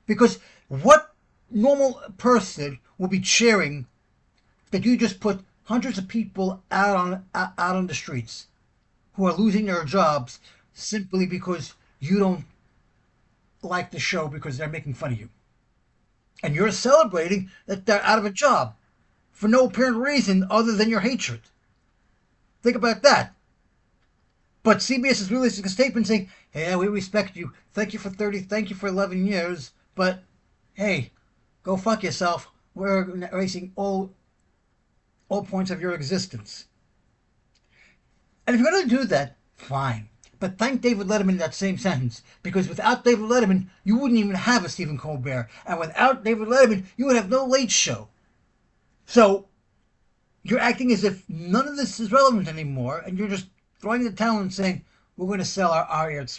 Because what normal person would be cheering that you just put hundreds of people out on the streets who are losing their jobs simply because you don't like the show because they're making fun of you. And you're celebrating that they're out of a job for no apparent reason other than your hatred. Think about that. But CBS is releasing a statement saying, "Hey, we respect you. Thank you for 30. Thank you for 11 years. But hey, go fuck yourself. We're erasing all points of your existence." And if you're going to do that, fine. But thank David Letterman in that same sentence, because without David Letterman, you wouldn't even have a Stephen Colbert, and without David Letterman, you would have no Late Show. So you're acting as if none of this is relevant anymore, and you're just throwing the towel and saying, "We're going to sell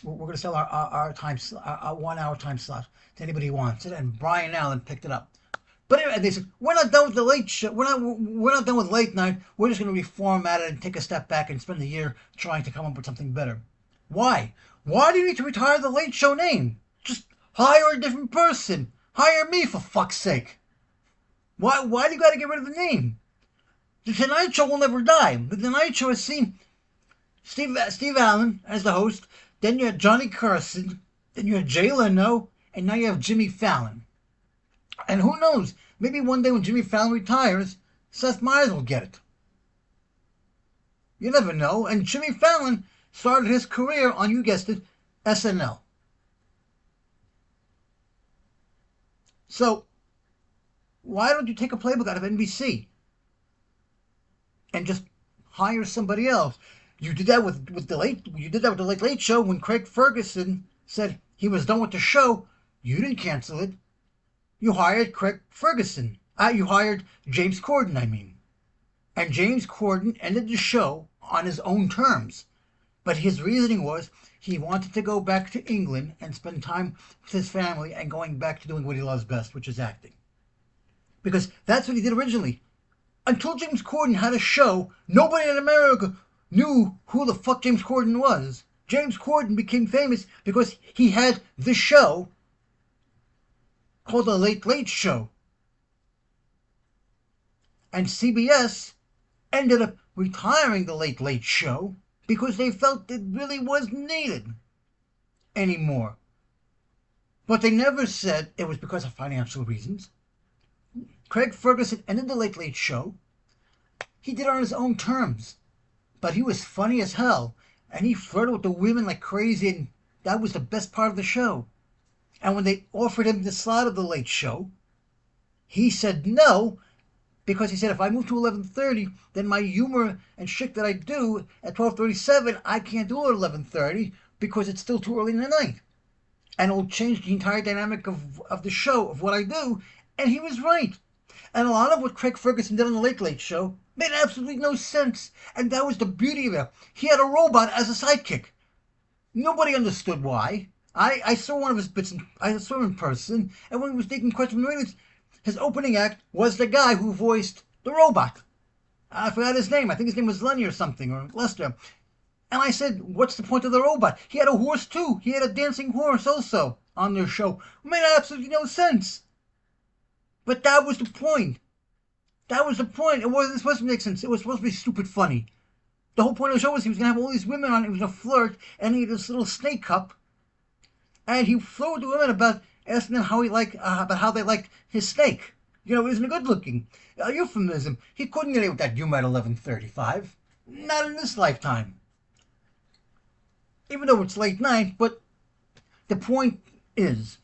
we're going to sell our time, our 1 hour time slot to anybody who wants it." And Brian Allen picked it up. But anyway, they said, "We're not done with the late show. We're not done with late night. We're just going to reformat it and take a step back and spend a year trying to come up with something better." Why? Why do you need to retire the Late Show name? Just hire a different person. Hire me, for fuck's sake. Why do you got to get rid of the name? The Tonight Show will never die. The Tonight Show has seen Steve Allen as the host. Then you have Johnny Carson. Then you have Jay Leno. And now you have Jimmy Fallon. And who knows? Maybe one day when Jimmy Fallon retires, Seth Meyers will get it. You never know. And Jimmy Fallon started his career on, you guessed it, SNL. So, why don't you take a playbook out of NBC and just hire somebody else? You did that with the Late Show when Craig Ferguson said he was done with the show. You didn't cancel it. You hired Craig Ferguson. You hired James Corden, I mean. And James Corden ended the show on his own terms. But his reasoning was he wanted to go back to England and spend time with his family and going back to doing what he loves best, which is acting. Because that's what he did originally. Until James Corden had a show, nobody in America knew who the fuck James Corden was. James Corden became famous because he had this show called The Late Late Show. And CBS ended up retiring The Late Late Show because they felt it really wasn't needed anymore. But they never said it was because of financial reasons. Craig Ferguson ended The Late Late Show. He did it on his own terms. But he was funny as hell. And he flirted with the women like crazy, and that was the best part of the show. And when they offered him the slot of The Late Show, he said no, because he said, if I move to 11:30, then my humor and shit that I do at 12:37, I can't do it at 11:30 because it's still too early in the night. And it'll change the entire dynamic of the show, of what I do. And he was right. And a lot of what Craig Ferguson did on The Late Late Show made absolutely no sense. And that was the beauty of it. He had a robot as a sidekick. Nobody understood why. I saw one of his bits, I saw him in person, and when he was taking questions from the audience, his opening act was the guy who voiced the robot. I forgot his name. I think his name was Lenny or something, or Lester. And I said, what's the point of the robot? He had a horse too. He had a dancing horse also on their show. It made absolutely no sense. But that was the point. That was the point. It wasn't supposed to make sense. It was supposed to be stupid funny. The whole point of the show was he was going to have all these women on. He was going to flirt, and he had this little snake cup. And he flirted with the women about asking them about how they liked his steak. You know, isn't it good looking? A euphemism. He couldn't get away with that humor at 11:35. Not in this lifetime. Even though it's late night, but the point is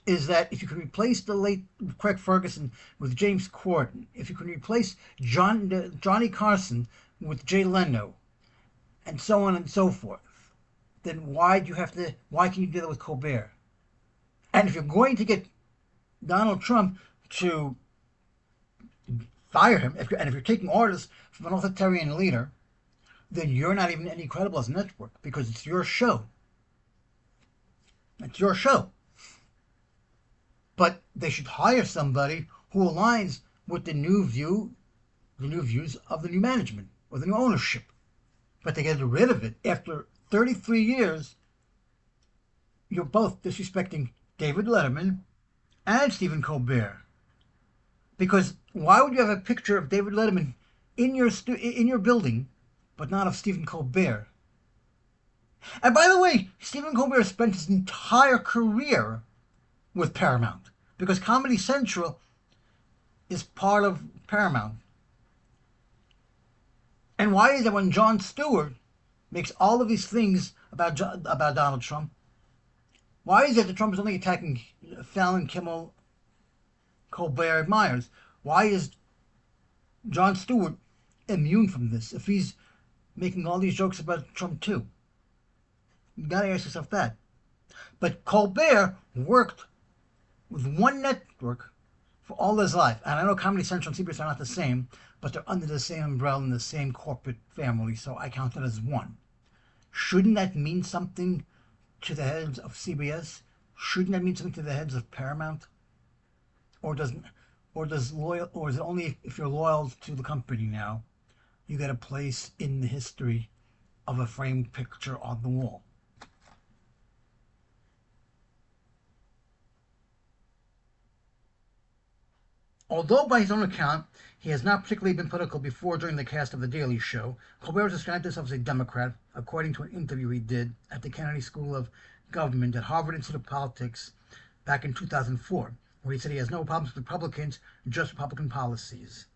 that if you can replace the late Craig Ferguson with James Corden, if you can replace Johnny Carson with Jay Leno, and so on and so forth, then why can you do that with Colbert? And if you're going to get Donald Trump to fire him, if you're taking orders from an authoritarian leader, then you're not even any credible as a network, because it's your show. It's your show. But they should hire somebody who aligns with the new views of the new management or the new ownership. But they get rid of it after 33 years. You're both disrespecting David Letterman and Stephen Colbert. Because why would you have a picture of David Letterman in your building, but not of Stephen Colbert? And by the way, Stephen Colbert spent his entire career with Paramount because Comedy Central is part of Paramount. And why is it when Jon Stewart makes all of these things about Donald Trump, why is it that Trump is only attacking Fallon, Kimmel, Colbert, Myers? Why is Jon Stewart immune from this if he's making all these jokes about Trump too? You gotta ask yourself that. But Colbert worked with one network for all his life. And I know Comedy Central and CBS are not the same, but they're under the same umbrella and the same corporate family, so I count it as one. Shouldn't that mean something to the heads of CBS? Shouldn't that mean something to the heads of Paramount? Or doesn't or is it only if you're loyal to the company now you get a place in the history of a framed picture on the wall? Although by his own account he has not particularly been political before during the cast of The Daily Show, Colbert described himself as a Democrat, according to an interview he did at the Kennedy School of Government at Harvard Institute of Politics back in 2004, where he said he has no problems with Republicans, just Republican policies.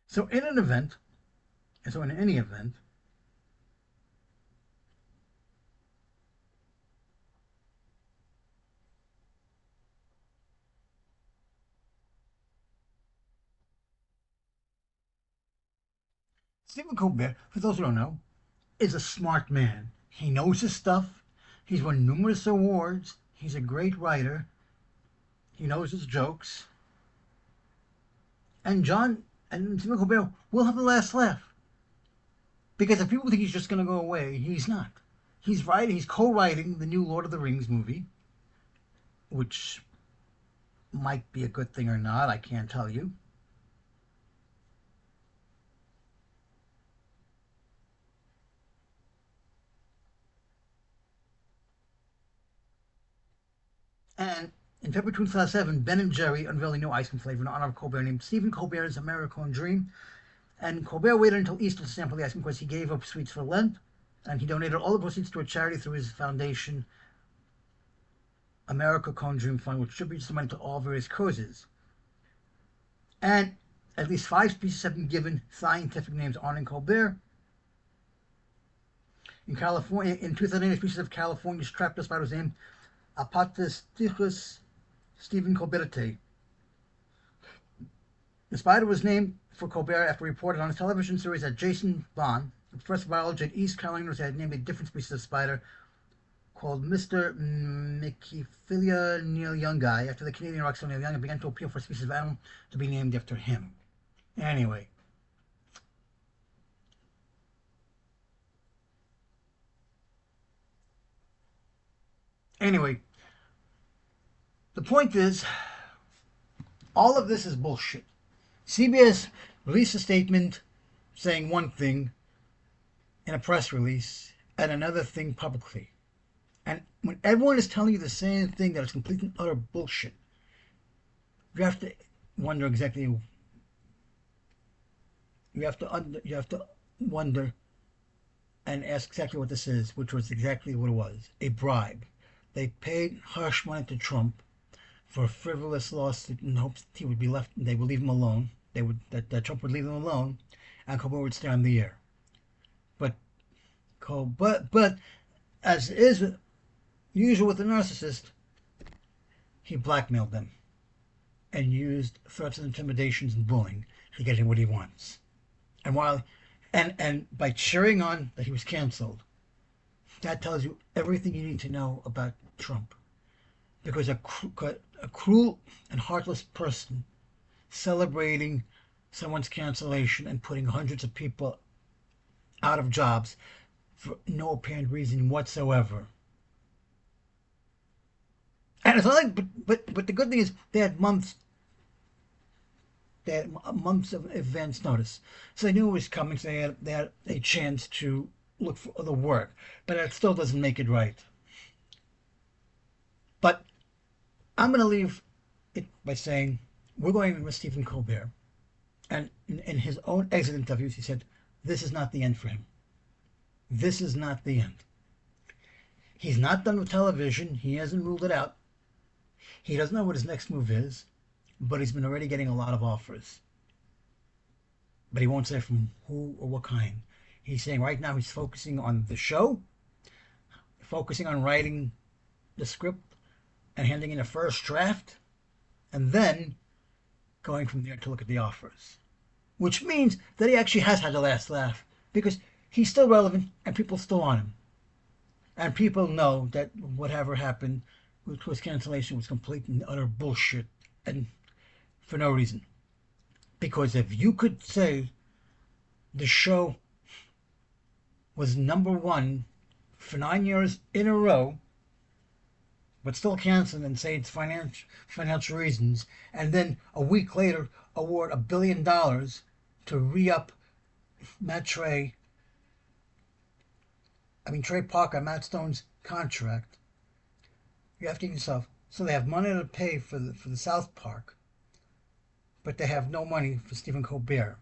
So in an event, and so in any event, Stephen Colbert, for those who don't know, is a smart man. He knows his stuff. He's won numerous awards. He's a great writer. He knows his jokes. And Stephen Colbert will have the last laugh. Because if people think he's just going to go away, he's not. He's co-writing the new Lord of the Rings movie, which might be a good thing or not, I can't tell you. And in February 2007, Ben and Jerry unveiled a new ice cream flavor in honor of Colbert named Stephen Colbert's American Dream. And Colbert waited until Easter to sample the ice cream because he gave up sweets for Lent. And he donated all the proceeds to a charity through his foundation, America Cone Dream Fund, which distributes the money to all various causes. And at least 5 species have been given scientific names honoring Colbert. In California, in 2008, a species of California's trapdoor spider was named Apatostichus Stephen Colberti. The spider was named for Colbert after reported on his television series that Jason Bond, a professor of biology at East Carolina University, had named a different species of spider called Mr. Microphilia Neil Youngi after the Canadian rock star Neil Young began to appeal for a species of animal to be named after him. Anyway. Anyway, the point is, all of this is bullshit. CBS released a statement saying one thing in a press release and another thing publicly. And when everyone is telling you the same thing that is complete and utter bullshit, you have to wonder exactly. You have to wonder and ask exactly what this is, which was exactly what it was: a bribe. They paid hush money to Trump for a frivolous lawsuit in hopes that he would be left. They would leave him alone. That Trump would leave him alone, and Colbert would stay on the air. But as is usual with a narcissist, he blackmailed them and used threats and intimidations and bullying to get him what he wants. And by cheering on that he was canceled, that tells you everything you need to know about Trump. Because a cruel and heartless person celebrating someone's cancellation and putting hundreds of people out of jobs for no apparent reason whatsoever. And it's not like, but the good thing is they had months of advance notice, so they knew it was coming. So they had a chance to look for other work, but it still doesn't make it right. But I'm going to leave it by saying we're going with Stephen Colbert. And in his own exit interviews, he said, this is not the end for him. This is not the end. He's not done with television. He hasn't ruled it out. He doesn't know what his next move is, but he's been already getting a lot of offers. But he won't say from who or what kind. He's saying right now he's focusing on the show, focusing on writing the script and handing in a first draft, and then going from there to look at the offers. Which means that he actually has had the last laugh, because he's still relevant and people still on him. And people know that whatever happened with his cancellation was complete and utter bullshit, and for no reason. Because if you could say the show was #1 for 9 years in a row, but still cancel and say it's financial reasons, and then a week later award $1 billion to re-up Trey Parker, Matt Stone's contract. You're asking yourself, so they have money to pay for the South Park, but they have no money for Stephen Colbert.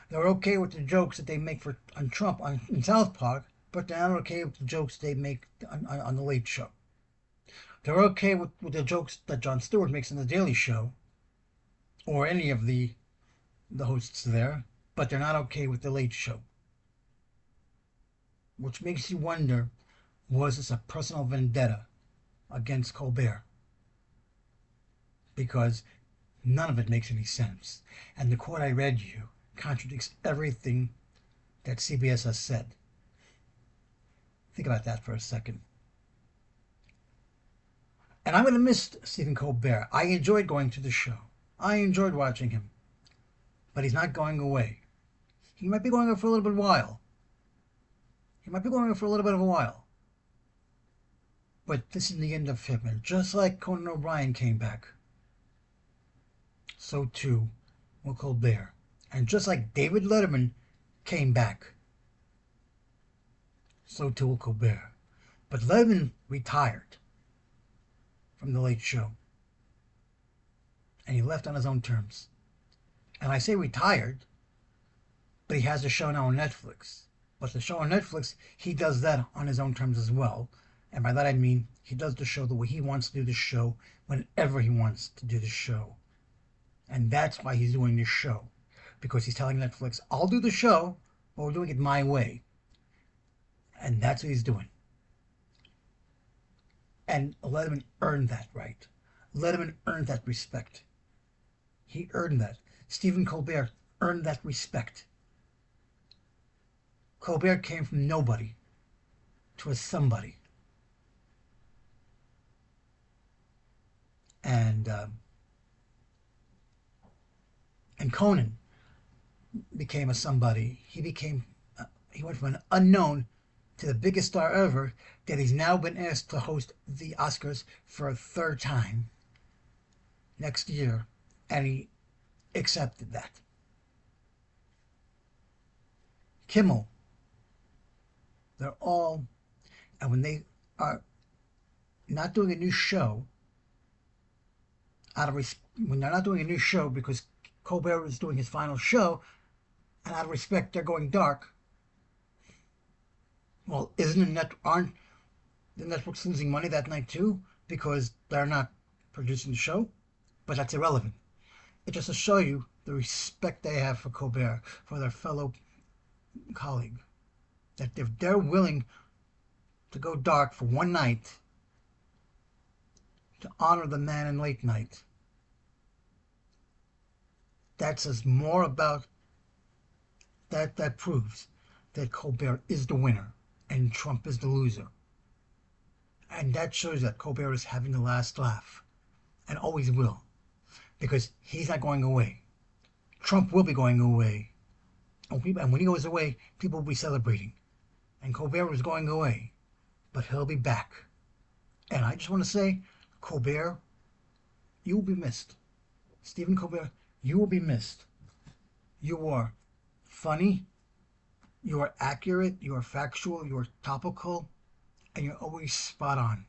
They're okay with the jokes that they make on Trump in South Park, but they're not okay with the jokes they make on The Late Show. They're okay with the jokes that Jon Stewart makes on The Daily Show, or any of the hosts there, but they're not okay with The Late Show. Which makes you wonder, was this a personal vendetta against Colbert? Because none of it makes any sense. And the quote I read you contradicts everything that CBS has said. Think about that for a second. And I'm going to miss Stephen Colbert. I enjoyed going to the show. I enjoyed watching him. But he's not going away. He might be going away for a little bit of a while. But this is the end of him. And just like Conan O'Brien came back, so too will Colbert. And just like David Letterman came back, so too will Colbert. But Letterman retired from The Late Show. And he left on his own terms. And I say retired, but he has a show now on Netflix. But the show on Netflix, he does that on his own terms as well. And by that I mean he does the show the way he wants to do the show, whenever he wants to do the show. And that's why he's doing this show. Because he's telling Netflix, I'll do the show, but we're doing it my way. And that's what he's doing. And Letterman earned that right. Letterman earned that respect. He earned that. Stephen Colbert earned that respect. Colbert came from nobody to a somebody. And Conan became a somebody. He went from an unknown to the biggest star ever, that he's now been asked to host the Oscars for a third time next year, and he accepted that. Kimmel, they're all, and when they are not doing a new show, when they're not doing a new show because Colbert is doing his final show, and out of respect they're going dark, well, aren't the networks losing money that night too because they're not producing the show? But that's irrelevant. It's just to show you the respect they have for Colbert, for their fellow colleague. That if they're willing to go dark for one night to honor the man in late night, that says more about that proves that Colbert is the winner and Trump is the loser. And that shows that Colbert is having the last laugh, and always will, because he's not going away. Trump will be going away, and when he goes away, people will be celebrating. And Colbert is going away, but he'll be back. And I just want to say, Colbert, you will be missed. Stephen Colbert, you will be missed. You are funny, you are accurate, you are factual, you are topical, and you're always spot on.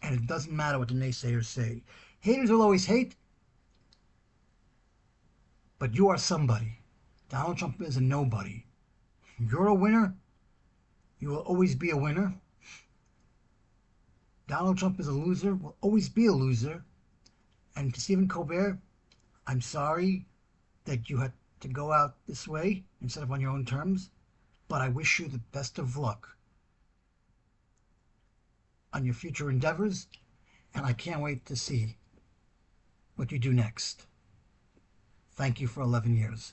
And it doesn't matter what the naysayers say. Haters will always hate, but you are somebody. Donald Trump is a nobody. You're a winner. You will always be a winner. Donald Trump is a loser, will always be a loser. And to Stephen Colbert, I'm sorry that you had to go out this way instead of on your own terms, but I wish you the best of luck on your future endeavors, and I can't wait to see what you do next. Thank you for 11 years.